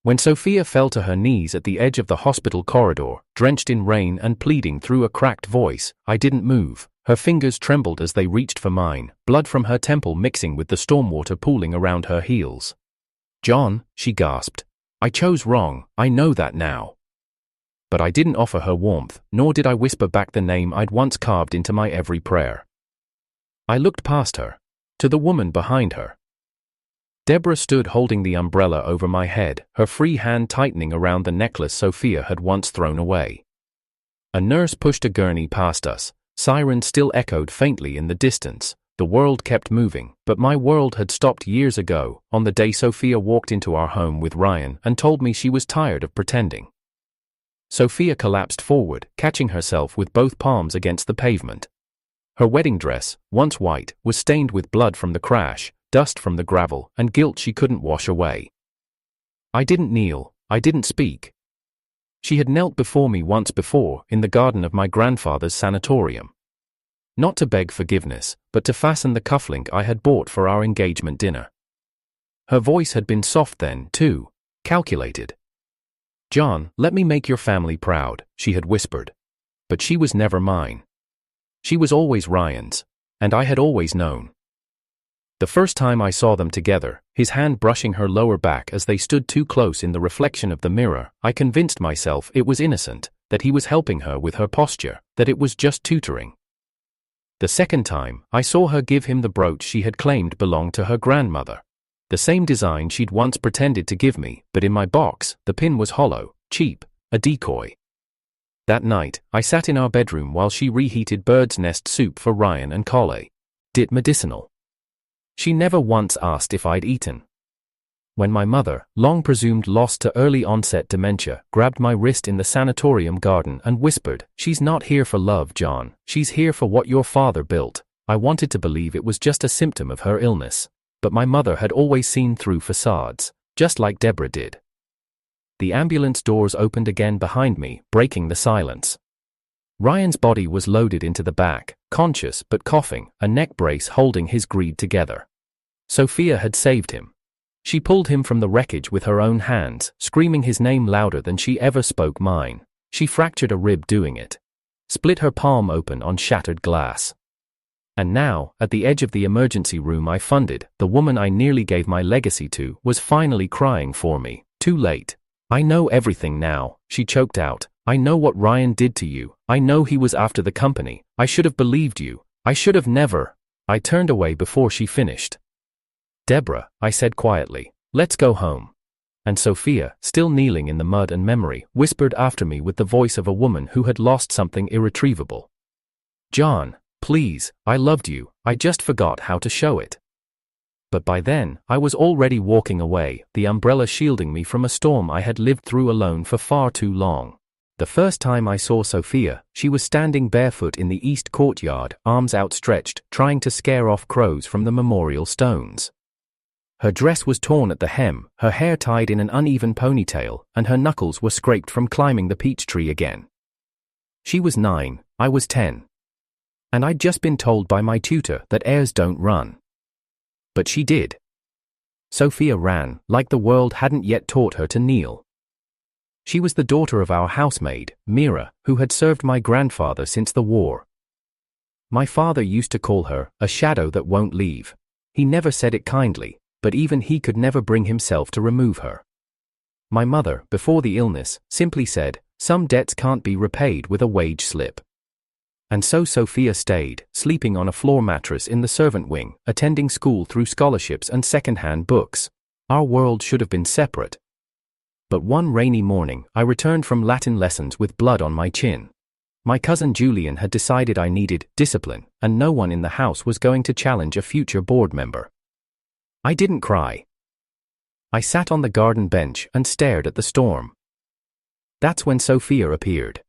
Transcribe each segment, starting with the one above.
When Sophia fell to her knees at the edge of the hospital corridor, drenched in rain and pleading through a cracked voice, I didn't move. Her fingers trembled as they reached for mine, blood from her temple mixing with the stormwater pooling around her heels. "John," she gasped. "I chose wrong, I know that now." But I didn't offer her warmth, nor did I whisper back the name I'd once carved into my every prayer. I looked past her, to the woman behind her. Deborah stood holding the umbrella over my head, her free hand tightening around the necklace Sophia had once thrown away. A nurse pushed a gurney past us. Sirens still echoed faintly in the distance. The world kept moving, but my world had stopped years ago, on the day Sophia walked into our home with Ryan and told me she was tired of pretending. Sophia collapsed forward, catching herself with both palms against the pavement. Her wedding dress, once white, was stained with blood from the crash, dust from the gravel, and guilt she couldn't wash away. I didn't kneel, I didn't speak. She had knelt before me once before, in the garden of my grandfather's sanatorium. Not to beg forgiveness, but to fasten the cufflink I had bought for our engagement dinner. Her voice had been soft then, too, calculated. "John, let me make your family proud," she had whispered. But she was never mine. She was always Ryan's, and I had always known. The first time I saw them together, his hand brushing her lower back as they stood too close in the reflection of the mirror, I convinced myself it was innocent, that he was helping her with her posture, that it was just tutoring. The second time, I saw her give him the brooch she had claimed belonged to her grandmother. The same design she'd once pretended to give me, but in my box, the pin was hollow, cheap, a decoy. That night, I sat in our bedroom while she reheated bird's nest soup for Ryan and Collie. Dit medicinal. She never once asked if I'd eaten. When my mother, long presumed lost to early onset dementia, grabbed my wrist in the sanatorium garden and whispered, "She's not here for love, John, she's here for what your father built," I wanted to believe it was just a symptom of her illness. But my mother had always seen through facades, just like Deborah did. The ambulance doors opened again behind me, breaking the silence. Ryan's body was loaded into the back, conscious but coughing, a neck brace holding his greed together. Sophia had saved him. She pulled him from the wreckage with her own hands, screaming his name louder than she ever spoke mine. She fractured a rib doing it. Split her palm open on shattered glass. And now, at the edge of the emergency room I funded, the woman I nearly gave my legacy to was finally crying for me. Too late. "I know everything now," she choked out. "I know what Ryan did to you. I know he was after the company. I should have believed you. I should have never." I turned away before she finished. "Deborah," I said quietly, "let's go home." And Sophia, still kneeling in the mud and memory, whispered after me with the voice of a woman who had lost something irretrievable. "John, please, I loved you, I just forgot how to show it." But by then, I was already walking away, the umbrella shielding me from a storm I had lived through alone for far too long. The first time I saw Sophia, she was standing barefoot in the east courtyard, arms outstretched, trying to scare off crows from the memorial stones. Her dress was torn at the hem, her hair tied in an uneven ponytail, and her knuckles were scraped from climbing the peach tree again. She was 9, I was 10. And I'd just been told by my tutor that heirs don't run. But she did. Sophia ran, like the world hadn't yet taught her to kneel. She was the daughter of our housemaid, Mira, who had served my grandfather since the war. My father used to call her a shadow that won't leave. He never said it kindly, but even he could never bring himself to remove her. My mother, before the illness, simply said, "Some debts can't be repaid with a wage slip." And so Sophia stayed, sleeping on a floor mattress in the servant wing, attending school through scholarships and second-hand books. Our world should have been separate. But one rainy morning, I returned from Latin lessons with blood on my chin. My cousin Julian had decided I needed discipline, and no one in the house was going to challenge a future board member. I didn't cry. I sat on the garden bench and stared at the storm. That's when Sophia appeared.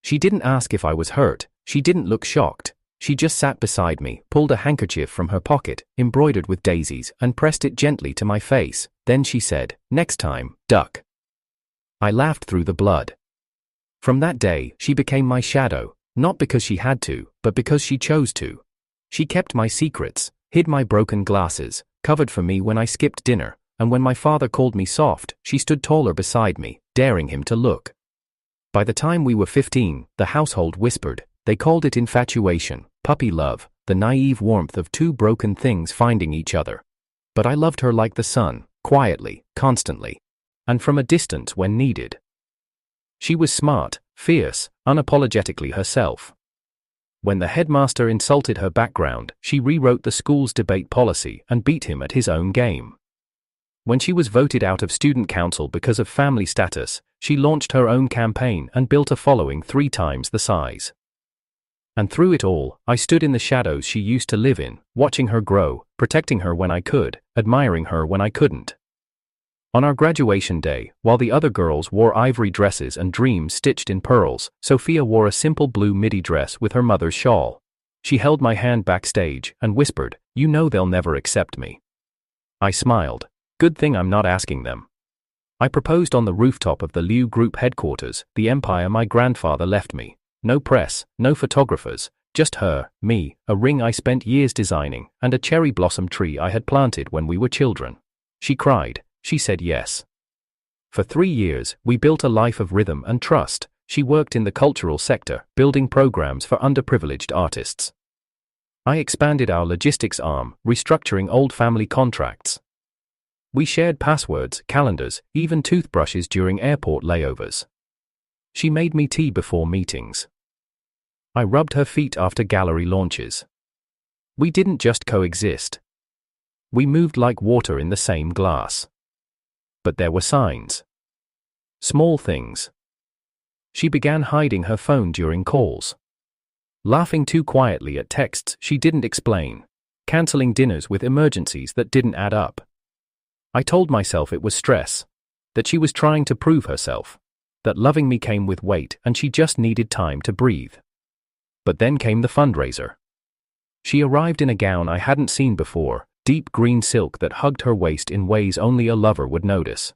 She didn't ask if I was hurt, she didn't look shocked. She just sat beside me, pulled a handkerchief from her pocket, embroidered with daisies, and pressed it gently to my face. Then she said, "Next time, duck." I laughed through the blood. From that day, she became my shadow, not because she had to, but because she chose to. She kept my secrets, hid my broken glasses, covered for me when I skipped dinner, and when my father called me soft, she stood taller beside me, daring him to look. By the time we were 15, the household whispered. They called it infatuation, puppy love, the naive warmth of two broken things finding each other. But I loved her like the sun, quietly, constantly, and from a distance when needed. She was smart, fierce, unapologetically herself. When the headmaster insulted her background, she rewrote the school's debate policy and beat him at his own game. When she was voted out of student council because of family status, she launched her own campaign and built a following 3 times the size. And through it all, I stood in the shadows she used to live in, watching her grow, protecting her when I could, admiring her when I couldn't. On our graduation day, while the other girls wore ivory dresses and dreams stitched in pearls, Sophia wore a simple blue midi dress with her mother's shawl. She held my hand backstage and whispered, "You know they'll never accept me." I smiled. Good thing I'm not asking them. I proposed on the rooftop of the Liu Group headquarters, the empire my grandfather left me. No press, no photographers, just her, me, a ring I spent years designing, and a cherry blossom tree I had planted when we were children. She cried. She said yes. For 3 years, we built a life of rhythm and trust. She worked in the cultural sector, building programs for underprivileged artists. I expanded our logistics arm, restructuring old family contracts. We shared passwords, calendars, even toothbrushes during airport layovers. She made me tea before meetings. I rubbed her feet after gallery launches. We didn't just coexist. We moved like water in the same glass. But there were signs. Small things. She began hiding her phone during calls. Laughing too quietly at texts she didn't explain. Canceling dinners with emergencies that didn't add up. I told myself it was stress. That she was trying to prove herself. That loving me came with weight and she just needed time to breathe. But then came the fundraiser. She arrived in a gown I hadn't seen before, deep green silk that hugged her waist in ways only a lover would notice.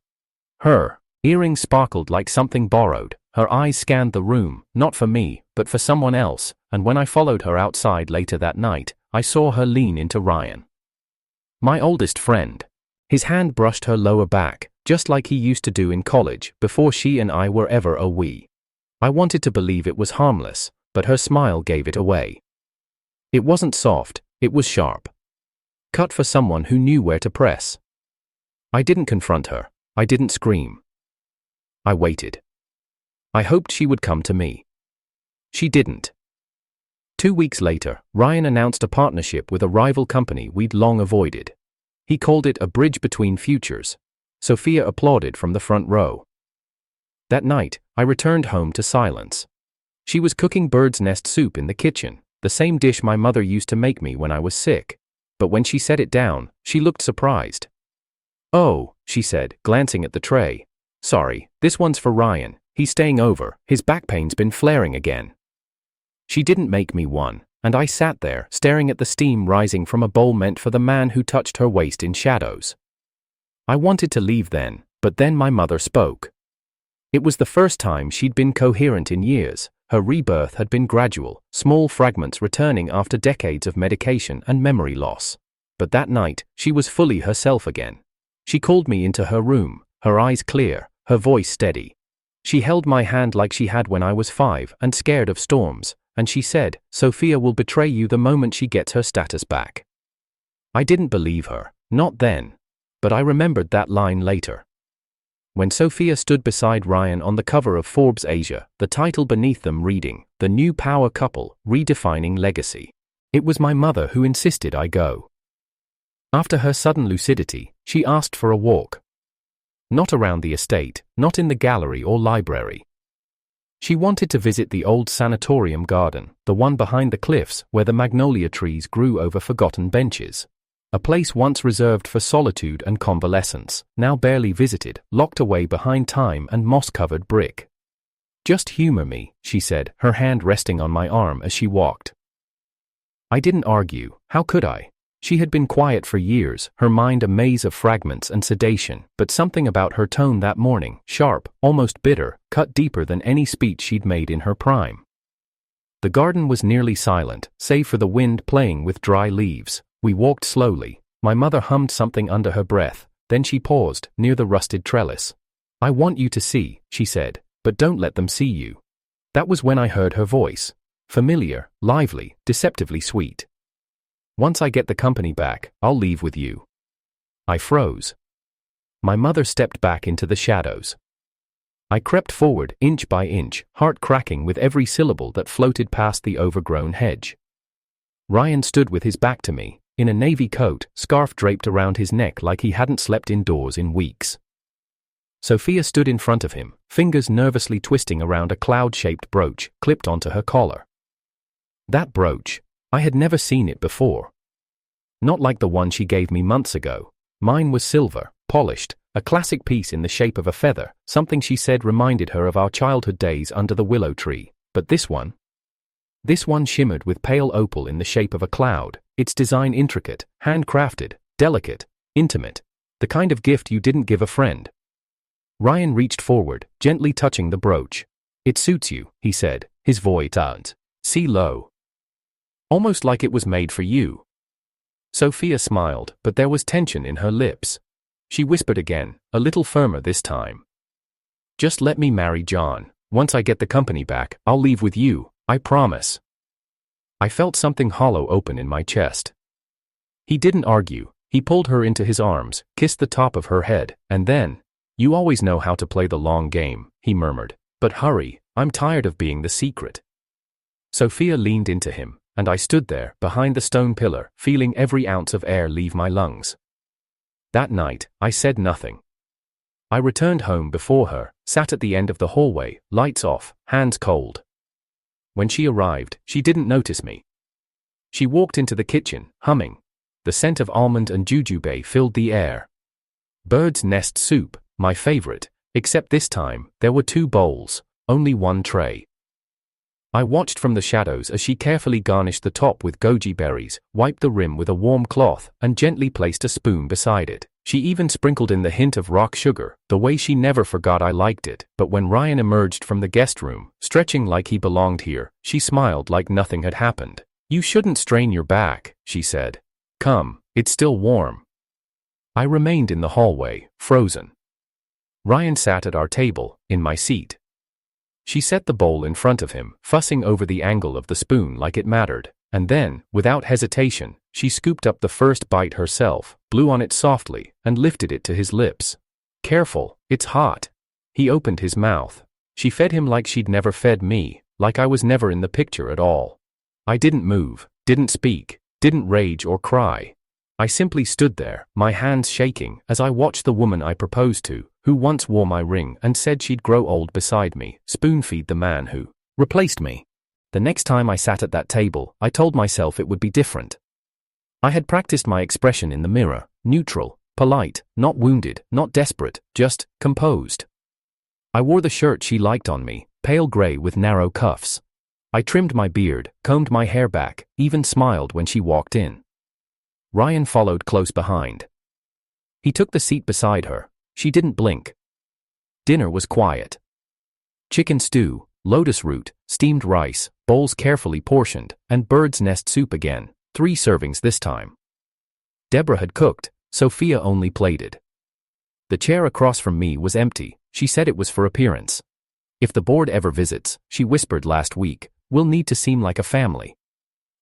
Her earrings sparkled like something borrowed, her eyes scanned the room, not for me, but for someone else, and when I followed her outside later that night, I saw her lean into Ryan. My oldest friend. His hand brushed her lower back, just like he used to do in college, before she and I were ever a we. I wanted to believe it was harmless, but her smile gave it away. It wasn't soft, it was sharp. Cut for someone who knew where to press. I didn't confront her, I didn't scream. I waited. I hoped she would come to me. She didn't. 2 weeks later, Ryan announced a partnership with a rival company we'd long avoided. He called it a bridge between futures. Sophia applauded from the front row. That night, I returned home to silence. She was cooking bird's nest soup in the kitchen, the same dish my mother used to make me when I was sick. But when she set it down, she looked surprised. "Oh," she said, glancing at the tray. "Sorry, this one's for Ryan. He's staying over, his back pain's been flaring again." She didn't make me one, and I sat there, staring at the steam rising from a bowl meant for the man who touched her waist in shadows. I wanted to leave then, but then my mother spoke. It was the first time she'd been coherent in years. Her rebirth had been gradual, small fragments returning after decades of medication and memory loss. But that night, she was fully herself again. She called me into her room, her eyes clear, her voice steady. She held my hand like she had when I was 5 and scared of storms, and she said, "Sophia will betray you the moment she gets her status back." I didn't believe her, not then. But I remembered that line later. When Sophia stood beside Ryan on the cover of Forbes Asia, the title beneath them reading, "The New Power Couple, Redefining Legacy." It was my mother who insisted I go. After her sudden lucidity, she asked for a walk. Not around the estate, not in the gallery or library. She wanted to visit the old sanatorium garden, the one behind the cliffs where the magnolia trees grew over forgotten benches. A place once reserved for solitude and convalescence, now barely visited, locked away behind time and moss-covered brick. "Just humor me," she said, her hand resting on my arm as she walked. I didn't argue, how could I? She had been quiet for years, her mind a maze of fragments and sedation, but something about her tone that morning, sharp, almost bitter, cut deeper than any speech she'd made in her prime. The garden was nearly silent, save for the wind playing with dry leaves. We walked slowly. My mother hummed something under her breath, Then she paused, near the rusted trellis. "I want you to see," she said, "but don't let them see you." That was when I heard her voice. Familiar, lively, deceptively sweet. "Once I get the company back, I'll leave with you." I froze. My mother stepped back into the shadows. I crept forward, inch by inch, heart cracking with every syllable that floated past the overgrown hedge. Ryan stood with his back to me, in a navy coat, scarf draped around his neck like he hadn't slept indoors in weeks. Sophia stood in front of him, fingers nervously twisting around a cloud-shaped brooch clipped onto her collar. That brooch, I had never seen it before. Not like the one she gave me months ago. Mine was silver, polished, a classic piece in the shape of a feather, something she said reminded her of our childhood days under the willow tree. But this one shimmered with pale opal in the shape of a cloud, its design intricate, handcrafted, delicate, intimate, the kind of gift you didn't give a friend. Ryan reached forward, gently touching the brooch. "It suits you," he said, his voice tuned. "See low. Almost like it was made for you." Sophia smiled, but there was tension in her lips. She whispered again, a little firmer this time. "Just let me marry John. Once I get the company back, I'll leave with you, I promise." I felt something hollow open in my chest. He didn't argue. He pulled her into his arms, kissed the top of her head, and then, "You always know how to play the long game," he murmured. "But hurry, I'm tired of being the secret." Sophia leaned into him, and I stood there, behind the stone pillar, feeling every ounce of air leave my lungs. That night, I said nothing. I returned home before her, sat at the end of the hallway, lights off, hands cold. When she arrived, she didn't notice me. She walked into the kitchen, humming. The scent of almond and jujube filled the air. Bird's nest soup, my favorite, except this time, there were 2 bowls, only 1 tray. I watched from the shadows as she carefully garnished the top with goji berries, wiped the rim with a warm cloth, and gently placed a spoon beside it. She even sprinkled in the hint of rock sugar, the way she never forgot I liked it. But when Ryan emerged from the guest room, stretching like he belonged here, she smiled like nothing had happened. "You shouldn't strain your back," she said. "Come, it's still warm." I remained in the hallway, frozen. Ryan sat at our table, in my seat. She set the bowl in front of him, fussing over the angle of the spoon like it mattered, and then, without hesitation, she scooped up the first bite herself, blew on it softly, and lifted it to his lips. "Careful, it's hot." He opened his mouth. She fed him like she'd never fed me, like I was never in the picture at all. I didn't move, didn't speak, didn't rage or cry. I simply stood there, my hands shaking, as I watched the woman I proposed to, who once wore my ring and said she'd grow old beside me, spoon-feed the man who replaced me. The next time I sat at that table, I told myself it would be different. I had practiced my expression in the mirror, neutral, polite, not wounded, not desperate, just composed. I wore the shirt she liked on me, pale gray with narrow cuffs. I trimmed my beard, combed my hair back, even smiled when she walked in. Ryan followed close behind. He took the seat beside her. She didn't blink. Dinner was quiet. Chicken stew, lotus root, steamed rice, bowls carefully portioned, and bird's nest soup again, 3 servings this time. Deborah had cooked, Sophia only plated. The chair across from me was empty. She said it was for appearance. "If the board ever visits," she whispered last week, "we'll need to seem like a family."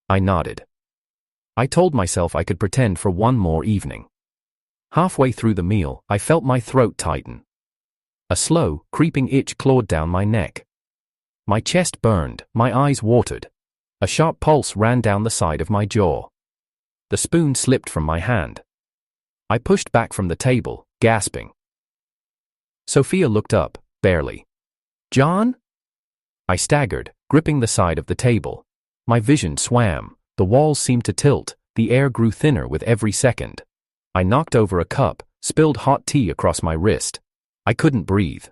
I nodded. I told myself I could pretend for one more evening. Halfway through the meal, I felt my throat tighten. A slow, creeping itch clawed down my neck. My chest burned, my eyes watered. A sharp pulse ran down the side of my jaw. The spoon slipped from my hand. I pushed back from the table, gasping. Sophia looked up, barely. "John?" I staggered, gripping the side of the table. My vision swam. The walls seemed to tilt, the air grew thinner with every second. I knocked over a cup, spilled hot tea across my wrist. I couldn't breathe.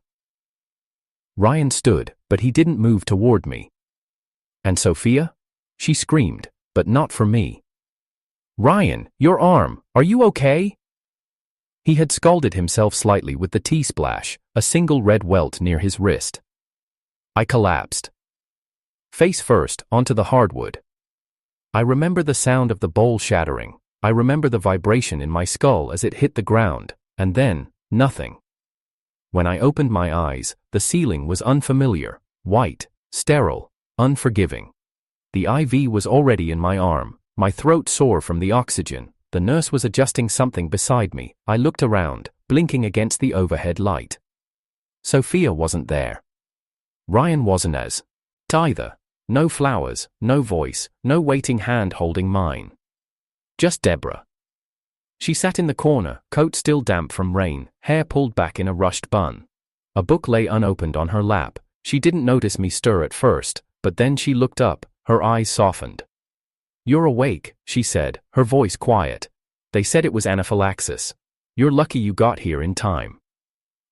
Ryan stood, but he didn't move toward me. "And Sophia?" She screamed, but not for me. "Ryan, your arm, are you okay?" He had scalded himself slightly with the tea splash, a single red welt near his wrist. I collapsed. Face first, onto the hardwood. I remember the sound of the bowl shattering. I remember the vibration in my skull as it hit the ground. And then, nothing. When I opened my eyes, the ceiling was unfamiliar, white, sterile, unforgiving. The IV was already in my arm, my throat sore from the oxygen. The nurse was adjusting something beside me. I looked around, blinking against the overhead light. Sophia wasn't there. Ryan wasn't as either. No flowers, no voice, no waiting hand holding mine. Just Deborah. She sat in the corner, coat still damp from rain, hair pulled back in a rushed bun. A book lay unopened on her lap. She didn't notice me stir at first, but then she looked up, her eyes softened. "You're awake," she said, her voice quiet. "They said it was anaphylaxis. You're lucky you got here in time."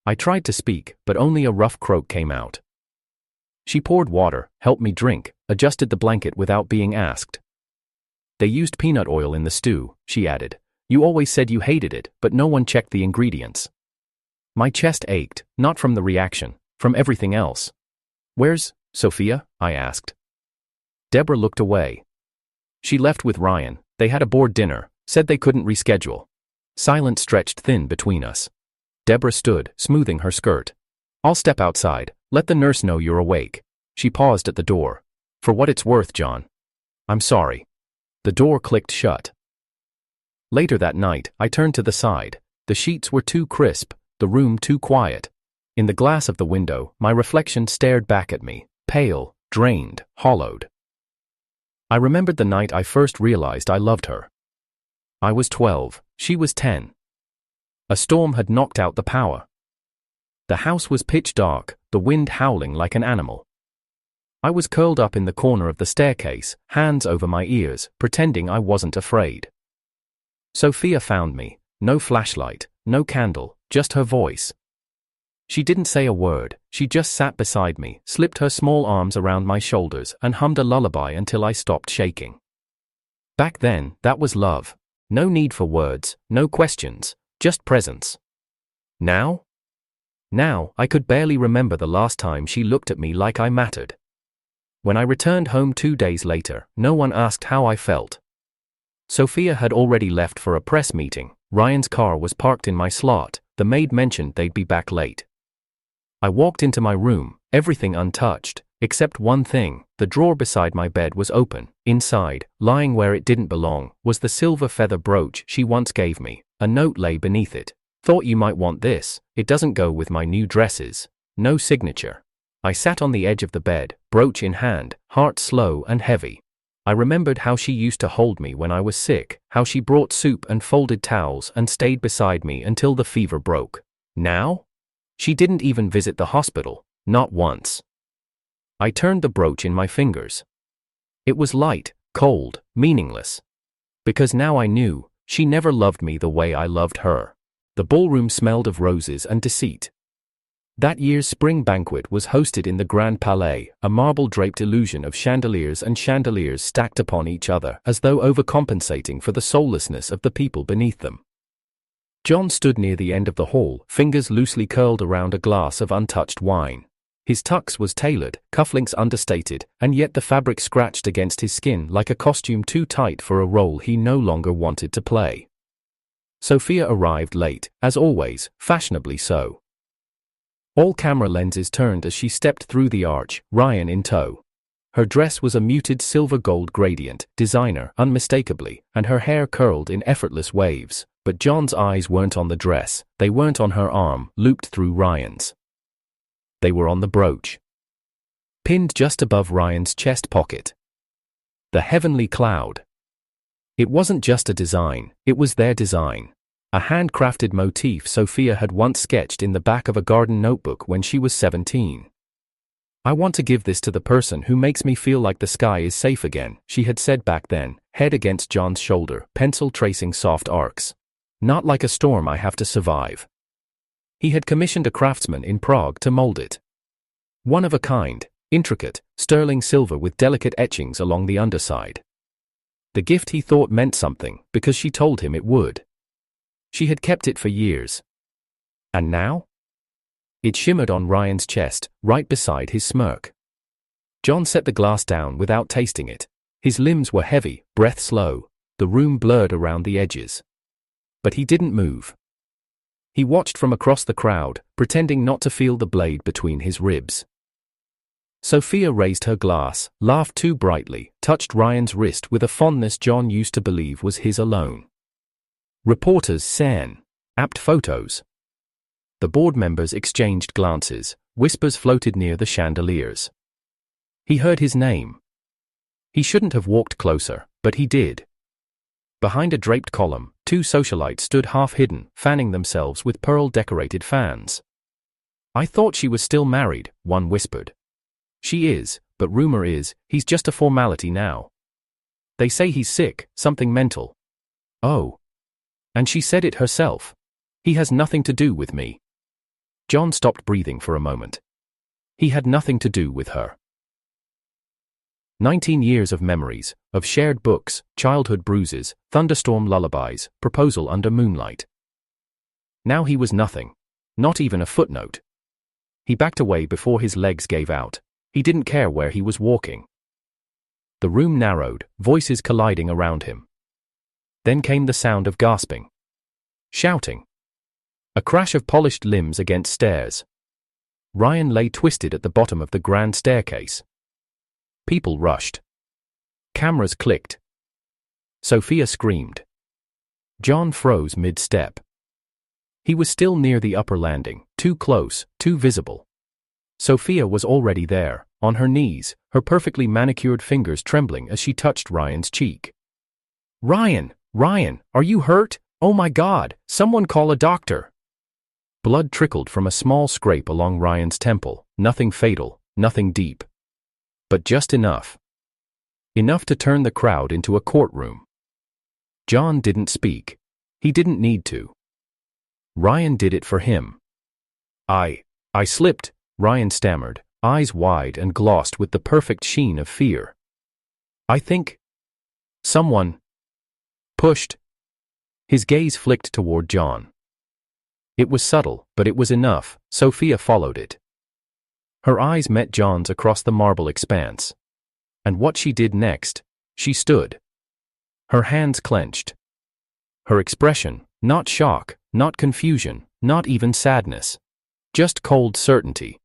I tried to speak, but only a rough croak came out. She poured water, helped me drink, adjusted the blanket without being asked. "They used peanut oil in the stew," she added. "You always said you hated it, but no one checked the ingredients." My chest ached, not from the reaction, from everything else. "Where's Sophia?" I asked. Deborah looked away. "She left with Ryan. They had a board dinner, said they couldn't reschedule." Silence stretched thin between us. Deborah stood, smoothing her skirt. "I'll step outside. Let the nurse know you're awake." She paused at the door. "For what it's worth, John." "I'm sorry." The door clicked shut. Later that night, I turned to the side. The sheets were too crisp, the room too quiet. In the glass of the window, my reflection stared back at me, pale, drained, hollowed. I remembered the night I first realized I loved her. I was 12, she was 10. A storm had knocked out the power. The house was pitch dark, the wind howling like an animal. I was curled up in the corner of the staircase, hands over my ears, pretending I wasn't afraid. Sophia found me. No flashlight, no candle, just her voice. She didn't say a word, she just sat beside me, slipped her small arms around my shoulders and hummed a lullaby until I stopped shaking. Back then, that was love. No need for words, no questions, just presence. Now? Now, I could barely remember the last time she looked at me like I mattered. When I returned home 2 days later, no one asked how I felt. Sophia had already left for a press meeting. Ryan's car was parked in my slot. The maid mentioned they'd be back late. I walked into my room, everything untouched, except one thing. The drawer beside my bed was open. Inside, lying where it didn't belong, was the silver feather brooch she once gave me. A note lay beneath it. "Thought you might want this. It doesn't go with my new dresses." No signature. I sat on the edge of the bed, brooch in hand, heart slow and heavy. I remembered how she used to hold me when I was sick, how she brought soup and folded towels and stayed beside me until the fever broke. Now? She didn't even visit the hospital, not once. I turned the brooch in my fingers. It was light, cold, meaningless. Because now I knew, she never loved me the way I loved her. The ballroom smelled of roses and deceit. That year's spring banquet was hosted in the Grand Palais, a marble-draped illusion of chandeliers and chandeliers stacked upon each other as though overcompensating for the soullessness of the people beneath them. John stood near the end of the hall, fingers loosely curled around a glass of untouched wine. His tux was tailored, cufflinks understated, and yet the fabric scratched against his skin like a costume too tight for a role he no longer wanted to play. Sophia arrived late, as always, fashionably so. All camera lenses turned as she stepped through the arch, Ryan in tow. Her dress was a muted silver gold gradient, designer unmistakably, and her hair curled in effortless waves, but John's eyes weren't on the dress, they weren't on her arm, looped through Ryan's. They were on the brooch. Pinned just above Ryan's chest pocket. The heavenly cloud. It wasn't just a design, it was their design. A handcrafted motif Sophia had once sketched in the back of a garden notebook when she was 17. "I want to give this to the person who makes me feel like the sky is safe again," she had said back then, head against John's shoulder, pencil tracing soft arcs. "Not like a storm I have to survive." He had commissioned a craftsman in Prague to mold it. One of a kind, intricate, sterling silver with delicate etchings along the underside. The gift he thought meant something, because she told him it would. She had kept it for years. And now? It shimmered on Ryan's chest, right beside his smirk. John set the glass down without tasting it. His limbs were heavy, breath slow, the room blurred around the edges. But he didn't move. He watched from across the crowd, pretending not to feel the blade between his ribs. Sophia raised her glass, laughed too brightly, touched Ryan's wrist with a fondness John used to believe was his alone. Reporters sang, apt photos. The board members exchanged glances, whispers floated near the chandeliers. He heard his name. He shouldn't have walked closer, but he did. Behind a draped column, two socialites stood half-hidden, fanning themselves with pearl-decorated fans. "I thought she was still married," one whispered. "She is, but rumor is, he's just a formality now. They say he's sick, something mental." "Oh. And she said it herself. He has nothing to do with me." John stopped breathing for a moment. He had nothing to do with her. 19 years of memories, of shared books, childhood bruises, thunderstorm lullabies, proposal under moonlight. Now he was nothing. Not even a footnote. He backed away before his legs gave out. He didn't care where he was walking. The room narrowed, voices colliding around him. Then came the sound of gasping. Shouting. A crash of polished limbs against stairs. Ryan lay twisted at the bottom of the grand staircase. People rushed. Cameras clicked. Sophia screamed. John froze mid-step. He was still near the upper landing, too close, too visible. Sophia was already there, on her knees, her perfectly manicured fingers trembling as she touched Ryan's cheek. "Ryan, Ryan, are you hurt? Oh my God, someone call a doctor." Blood trickled from a small scrape along Ryan's temple, nothing fatal, nothing deep. But just enough. Enough to turn the crowd into a courtroom. John didn't speak. He didn't need to. Ryan did it for him. I slipped," Ryan stammered, eyes wide and glossed with the perfect sheen of fear. "I think someone pushed." His gaze flicked toward John. It was subtle, but it was enough. Sophia followed it. Her eyes met John's across the marble expanse. And what she did next, she stood. Her hands clenched. Her expression, not shock, not confusion, not even sadness. Just cold certainty.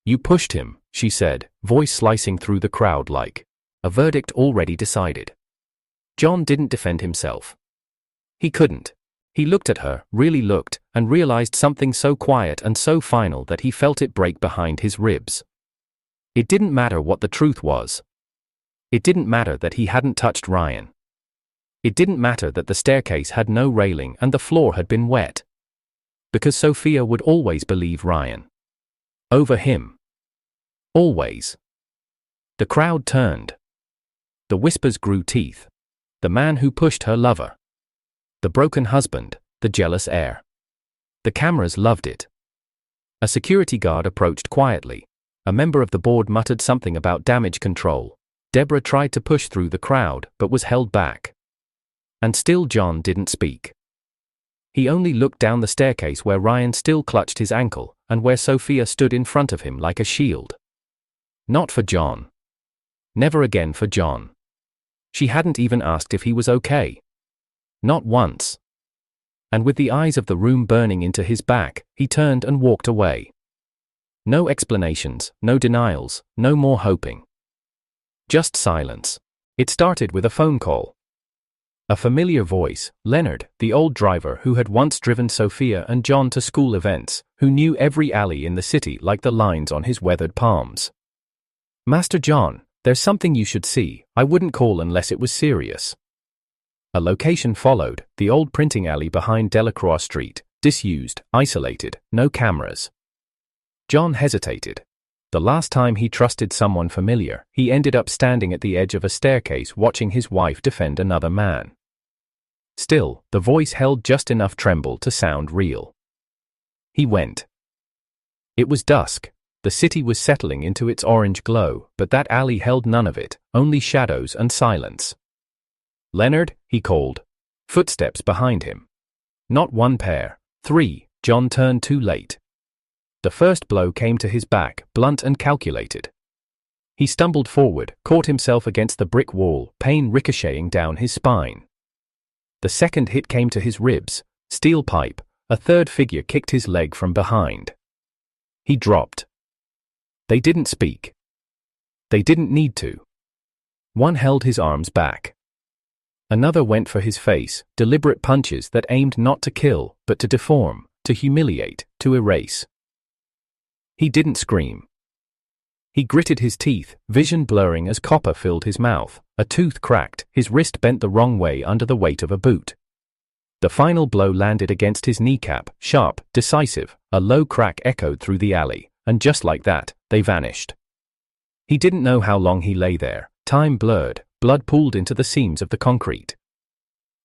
"You pushed him," she said, voice slicing through the crowd like a verdict already decided. John didn't defend himself. He couldn't. He looked at her, really looked, and realized something so quiet and so final that he felt it break behind his ribs. It didn't matter what the truth was. It didn't matter that he hadn't touched Ryan. It didn't matter that the staircase had no railing and the floor had been wet. Because Sophia would always believe Ryan. Over him. Always. The crowd turned. The whispers grew teeth. The man who pushed her lover. The broken husband, the jealous heir. The cameras loved it. A security guard approached quietly. A member of the board muttered something about damage control. Deborah tried to push through the crowd, but was held back. And still John didn't speak. He only looked down the staircase where Ryan still clutched his ankle, and where Sophia stood in front of him like a shield. Not for John. Never again for John. She hadn't even asked if he was okay. Not once. And with the eyes of the room burning into his back, he turned and walked away. No explanations, no denials, no more hoping. Just silence. It started with a phone call. A familiar voice, Leonard, the old driver who had once driven Sophia and John to school events, who knew every alley in the city like the lines on his weathered palms. "Master John, there's something you should see. I wouldn't call unless it was serious." A location followed, the old printing alley behind Delacroix Street, disused, isolated, no cameras. John hesitated. The last time he trusted someone familiar, he ended up standing at the edge of a staircase watching his wife defend another man. Still, the voice held just enough tremble to sound real. He went. It was dusk. The city was settling into its orange glow, but that alley held none of it, only shadows and silence. "Leonard," he called. Footsteps behind him. Not one pair, three. John turned too late. The first blow came to his back, blunt and calculated. He stumbled forward, caught himself against the brick wall, pain ricocheting down his spine. The second hit came to his ribs, steel pipe, a third figure kicked his leg from behind. He dropped. They didn't speak. They didn't need to. One held his arms back. Another went for his face, deliberate punches that aimed not to kill, but to deform, to humiliate, to erase. He didn't scream. He gritted his teeth, vision blurring as copper filled his mouth. A tooth cracked, his wrist bent the wrong way under the weight of a boot. The final blow landed against his kneecap, sharp, decisive. A low crack echoed through the alley, and just like that, they vanished. He didn't know how long he lay there. Time blurred, blood pooled into the seams of the concrete.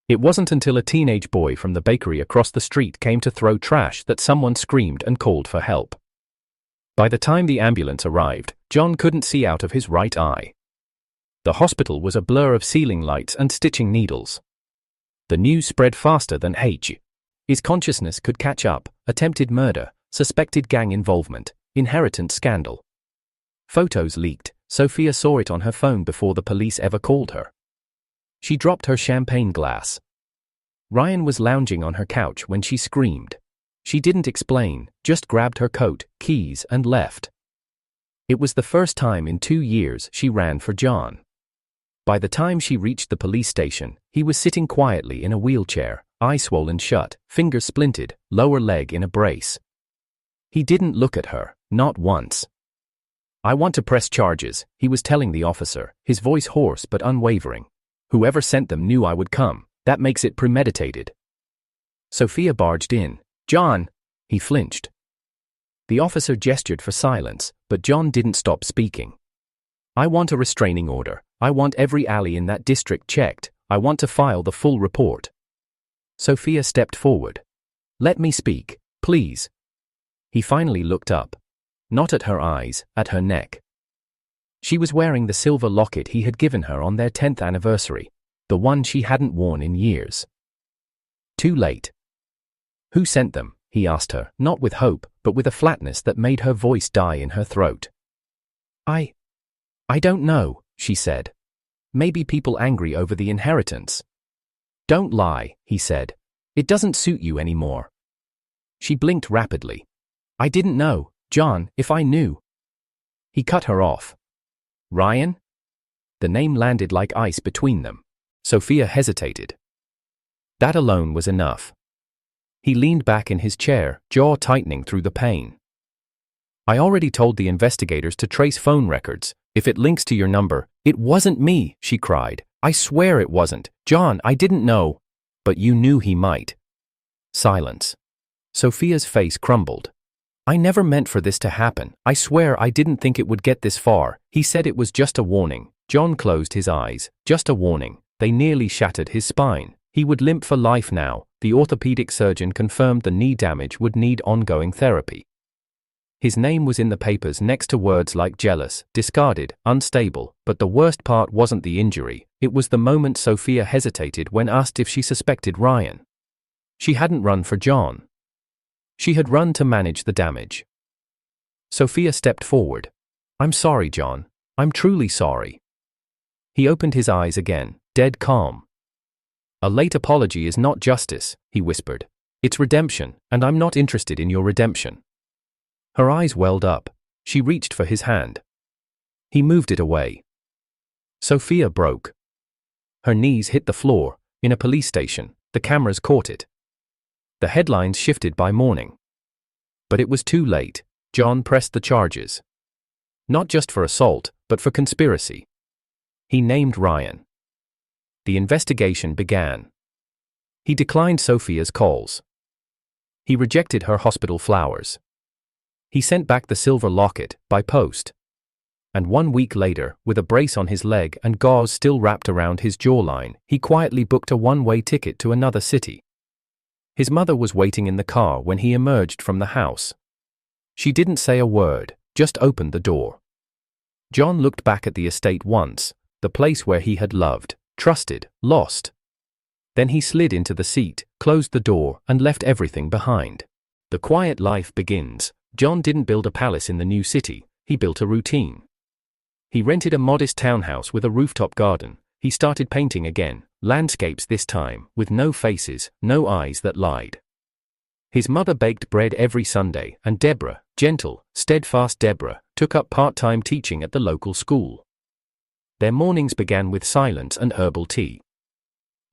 It wasn't until a teenage boy from the bakery across the street came to throw trash that someone screamed and called for help. By the time the ambulance arrived, John couldn't see out of his right eye. The hospital was a blur of ceiling lights and stitching needles. The news spread faster than his consciousness could catch up. Attempted murder, suspected gang involvement, inheritance scandal. Photos leaked. Sophia saw it on her phone before the police ever called her. She dropped her champagne glass. Ryan was lounging on her couch when she screamed. She didn't explain, just grabbed her coat, keys, and left. It was the first time in 2 years she ran for John. By the time she reached the police station, he was sitting quietly in a wheelchair, eye swollen shut, fingers splinted, lower leg in a brace. He didn't look at her, not once. "I want to press charges," he was telling the officer, his voice hoarse but unwavering. "Whoever sent them knew I would come. That makes it premeditated." Sophia barged in. "John!" He flinched. The officer gestured for silence, but John didn't stop speaking. "I want a restraining order. I want every alley in that district checked. I want to file the full report." Sophia stepped forward. "Let me speak, please." He finally looked up. Not at her eyes, at her neck. She was wearing the silver locket he had given her on their 10th anniversary, the one she hadn't worn in years. Too late. "Who sent them?" he asked her, not with hope, but with a flatness that made her voice die in her throat. I don't know," she said. "Maybe people angry over the inheritance." "Don't lie," he said. "It doesn't suit you anymore." She blinked rapidly. "I didn't know, John, if I knew." He cut her off. "Ryan?" The name landed like ice between them. Sophia hesitated. That alone was enough. He leaned back in his chair, jaw tightening through the pain. "I already told the investigators to trace phone records. If it links to your number—" "It wasn't me," she cried. "I swear it wasn't. John, I didn't know." "But you knew he might." Silence. Sophia's face crumbled. "I never meant for this to happen. I swear I didn't think it would get this far." He said it was just a warning. John closed his eyes. Just a warning. They nearly shattered his spine. He would limp for life now. The orthopedic surgeon confirmed the knee damage would need ongoing therapy. His name was in the papers next to words like jealous, discarded, unstable, but the worst part wasn't the injury. It was the moment Sophia hesitated when asked if she suspected Ryan. She hadn't run for John. She had run to manage the damage. Sophia stepped forward. "I'm sorry, John. I'm truly sorry." He opened his eyes again, dead calm. "A late apology is not justice," he whispered. "It's redemption, and I'm not interested in your redemption." Her eyes welled up. She reached for his hand. He moved it away. Sophia broke. Her knees hit the floor. In a police station, the cameras caught it. The headlines shifted by morning. But it was too late. John pressed the charges. Not just for assault, but for conspiracy. He named Ryan. The investigation began. He declined Sophia's calls. He rejected her hospital flowers. He sent back the silver locket, by post. And 1 week later, with a brace on his leg and gauze still wrapped around his jawline, he quietly booked a one-way ticket to another city. His mother was waiting in the car when he emerged from the house. She didn't say a word, just opened the door. John looked back at the estate once, the place where he had loved, trusted, lost. Then he slid into the seat, closed the door, and left everything behind. The quiet life begins. John didn't build a palace in the new city, he built a routine. He rented a modest townhouse with a rooftop garden. He started painting again, landscapes this time, with no faces, no eyes that lied. His mother baked bread every Sunday, and Deborah, gentle, steadfast Deborah, took up part-time teaching at the local school. Their mornings began with silence and herbal tea.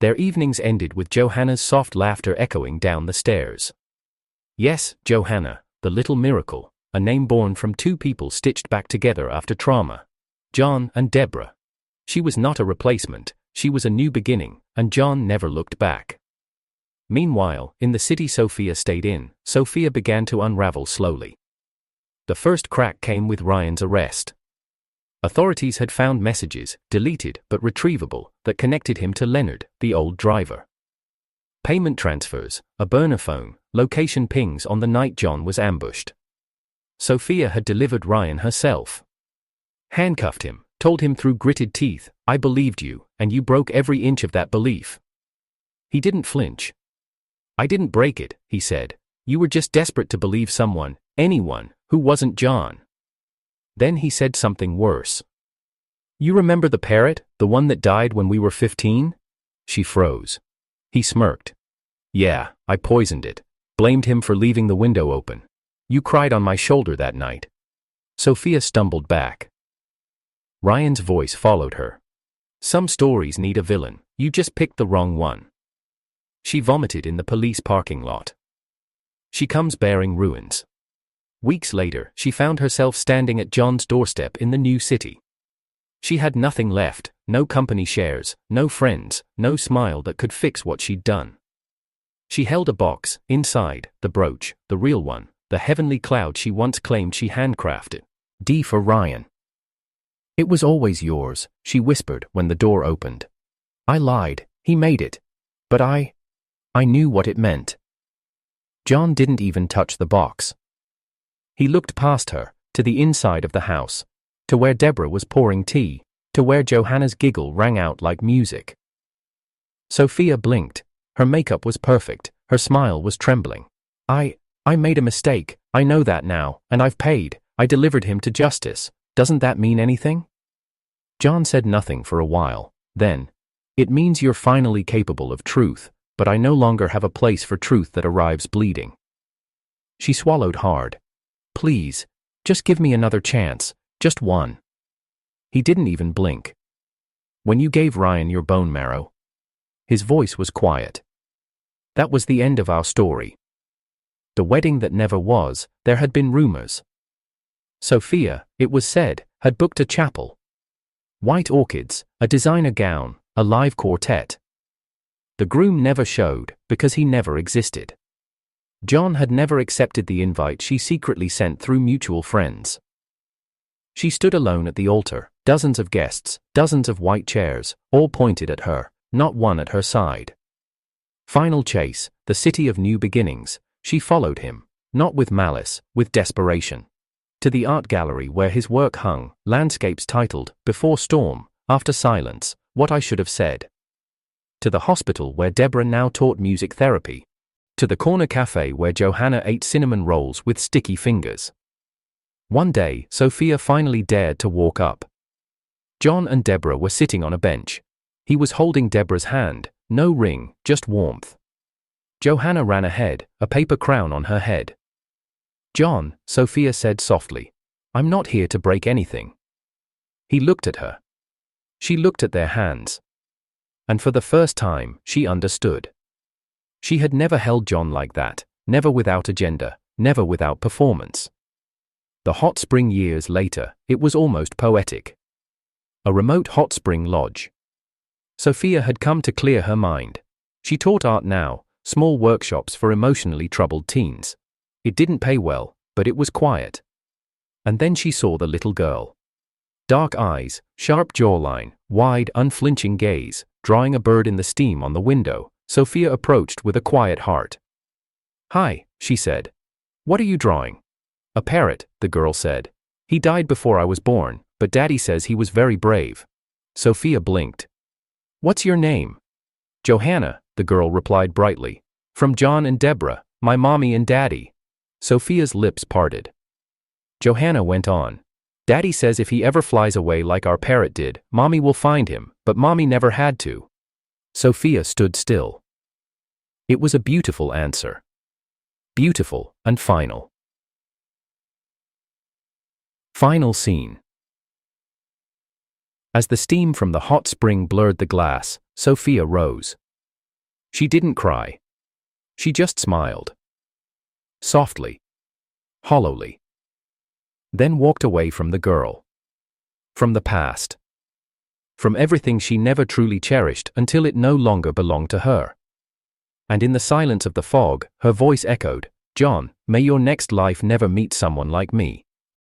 Their evenings ended with Johanna's soft laughter echoing down the stairs. Yes, Johanna, the little miracle, a name born from two people stitched back together after trauma. John and Deborah. She was not a replacement, she was a new beginning, and John never looked back. Meanwhile, in the city Sophia stayed in, Sophia began to unravel slowly. The first crack came with Ryan's arrest. Authorities had found messages, deleted but retrievable, that connected him to Leonard, the old driver. Payment transfers, a burner phone, location pings on the night John was ambushed. Sophia had delivered Ryan herself. Handcuffed him, told him through gritted teeth, "I believed you, and you broke every inch of that belief." He didn't flinch. "I didn't break it," he said. "You were just desperate to believe someone, anyone, who wasn't John." Then he said something worse. "You remember the parrot, the one that died when we were 15? She froze. He smirked. "Yeah, I poisoned it. Blamed him for leaving the window open. You cried on my shoulder that night." Sophia stumbled back. Ryan's voice followed her. "Some stories need a villain, you just picked the wrong one." She vomited in the police parking lot. She comes bearing ruins. Weeks later, she found herself standing at John's doorstep in the new city. She had nothing left, no company shares, no friends, no smile that could fix what she'd done. She held a box, inside, the brooch, the real one, the heavenly cloud she once claimed she handcrafted. D for Ryan. "It was always yours," she whispered when the door opened. "I lied, he made it. But I knew what it meant." John didn't even touch the box. He looked past her, to the inside of the house, to where Deborah was pouring tea, to where Johanna's giggle rang out like music. Sophia blinked. Her makeup was perfect, her smile was trembling. I made a mistake, I know that now, and I've paid, I delivered him to justice. Doesn't that mean anything?" John said nothing for a while, then, "It means you're finally capable of truth, but I no longer have a place for truth that arrives bleeding." She swallowed hard. "Please, just give me another chance, just one." He didn't even blink. "When you gave Ryan your bone marrow." His voice was quiet. "That was the end of our story. The wedding that never was, there had been rumors. Sophia, it was said, had booked a chapel. White orchids, a designer gown, a live quartet. The groom never showed, because he never existed. John had never accepted the invite she secretly sent through mutual friends. She stood alone at the altar, dozens of guests, dozens of white chairs, all pointed at her, not one at her side. Final chase, the city of new beginnings, she followed him, not with malice, with desperation. To the art gallery where his work hung, landscapes titled, "Before Storm, After Silence, What I Should Have Said." To the hospital where Deborah now taught music therapy. To the corner cafe where Johanna ate cinnamon rolls with sticky fingers. One day, Sophia finally dared to walk up. John and Deborah were sitting on a bench. He was holding Deborah's hand, no ring, just warmth. Johanna ran ahead, a paper crown on her head. "John," Sophia said softly, "I'm not here to break anything." He looked at her. She looked at their hands. And for the first time, she understood. She had never held John like that, never without agenda, never without performance. The hot spring years later, it was almost poetic. A remote hot spring lodge. Sophia had come to clear her mind. She taught art now, small workshops for emotionally troubled teens. It didn't pay well, but it was quiet. And then she saw the little girl. Dark eyes, sharp jawline, wide, unflinching gaze, drawing a bird in the steam on the window, Sophia approached with a quiet heart. "Hi," she said. "What are you drawing?" "A parrot," the girl said. "He died before I was born, but Daddy says he was very brave." Sophia blinked. "What's your name?" "Johanna," the girl replied brightly. "From John and Deborah, my mommy and daddy." Sophia's lips parted. Johanna went on. "Daddy says if he ever flies away like our parrot did, Mommy will find him, but Mommy never had to." Sophia stood still. It was a beautiful answer. beautiful, and final. Final scene. As the steam from the hot spring blurred the glass, Sophia rose. She didn't cry. She just smiled. Softly. Hollowly. Then walked away from the girl. From the past. From everything she never truly cherished until it no longer belonged to her. And in the silence of the fog, her voice echoed, "John, may your next life never meet someone like me."